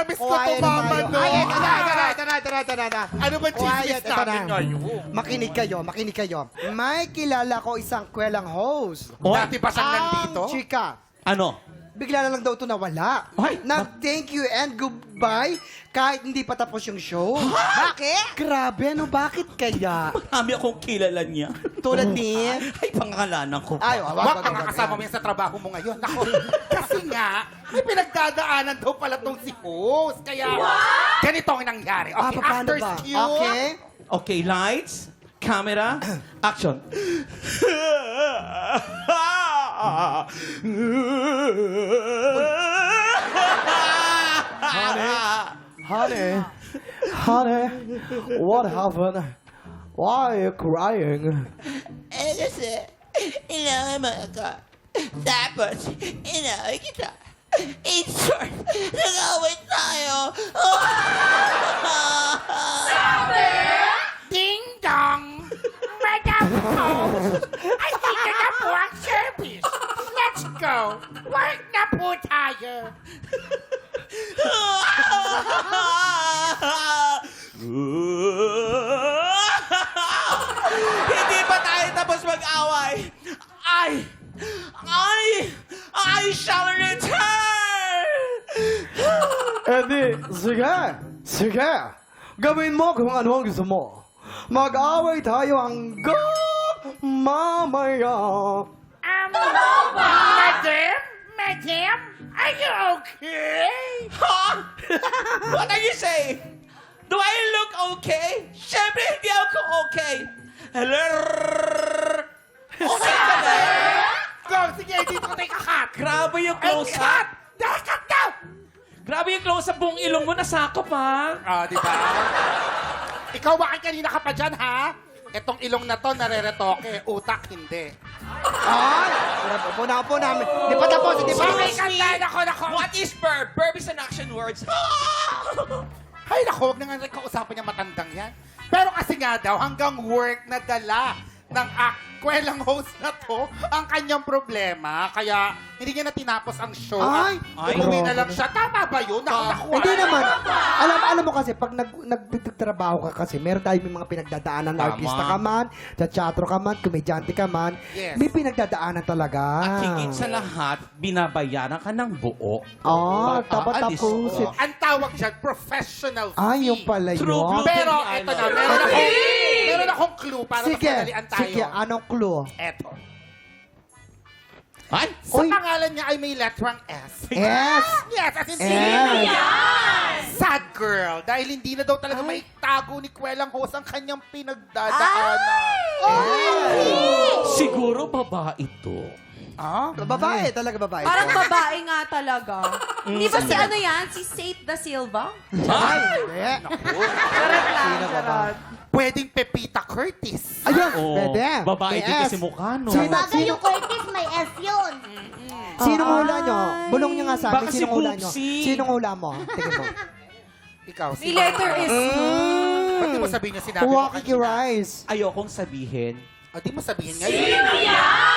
na-miss ko to, mama, no? Ay, tara. Ano ba chismis Quiet, ito natin na. ngayon? Makinig kayo. May kilala ko isang kwelang host. Dati ba siyang nandito? Ang chika. Ano? Bigla na lang daw ito nawala. Ay, Nag-thank you and goodbye kahit hindi pa tapos yung show. Bakit? Grabe, ano? Bakit kaya? Marami akong kilala niya. Tulad ni... Ay, pangangalanan ko. Ay, Wag kang makasama mo yan sa trabaho mo ngayon. Ako, kasi nga, may pinagdadaanan daw pala tong si host. Kaya, ganito ang nangyari. Okay, paano actors ba? cue. Okay. Okay, lights, camera, action. Honey, what happened? Why are you crying? Kasi, inaway mo ako. Tapos, inaway kita. In short, nag-away tayo. Ding dong! Madam Host! I think na po ang service. Let's go! Work na po tayo! Hindi pa tayo tapos mag-away. I shall return! Edi, sige. Gawin mo kung ano ang gusto mo. Mag-away tayo hanggang mamaya. Madam, are you okay? Huh? What are you saying? Do I look okay? Siyempre, hindi ako okay. Hello? Okay ka na? Go, sige, dito tayo kakat! Grabe yung Ay, close-up. cut! Dakat daw! Grabe yung close-up, buong ilong mo nasakop, ha? Ah, di ba? Ikaw bakit kanina ka pa dyan, ha? Etong ilong na to, nareretoke. Utak, hindi. Ay! Upo na. Di pa tapos, di pa. Bakit kanta? Nako. What is verb? Verb is an action words. Ay, nako, huwag na nga kausapan niya matandang yan. Pero kasi nga daw, hanggang work na dala ng kwelang host na to ang kanyang problema. Kaya hindi niya na tinapos ang show. Ay! Umuwi na lang siya. Tama ba yun? Naku. Hindi naman. Alam mo kasi, pag nagtrabaho ka kasi, meron tayong mga pinagdadaanan. Tama. Artista ka man, teatro ka man, komedyante ka man. Yes. May pinagdadaanan talaga. At higit sa lahat, binabayaran ka ng buo. Dapat Aalis. tapusin. Ang tawag dyan, professional fee. Ay, yung pala True yun. blue. Pero eto na, meron akong clue para mas madalian tayo. Sige, anong clue? Eto. Ay! Sa Uy. pangalan niya ay may letrang S. Yes! Yes, as in Yes! sad girl. Dahil hindi na daw talaga maitago ni Kwelang Host ang kanyang pinagdadaanan. Siguro babae ito. Ah? Babae, talaga babae. Parang babae nga talaga. Di ba si ano yan? Si Saint da Silva? Ay, hindi. Correct lang, Sino ba ba? charot. Pwedeng Pepita Curtis. Ayun, Oo. pwede. Babae May din S. kasi mukha, no? Sino, Bagay sino, yung Curtis, may S yun. sinong hula nyo? Bulong nyo nga sa amin. Baka si Sinong hula nyo? Boopsy. Sinong hula mo? Tingin mo. Ikaw, Si letter is Ba't di mo sabihin niya sinabi mo Wakiki kanina? Rice. Ayokong sabihin. O, di mo sabihin ngayon. Sino yan?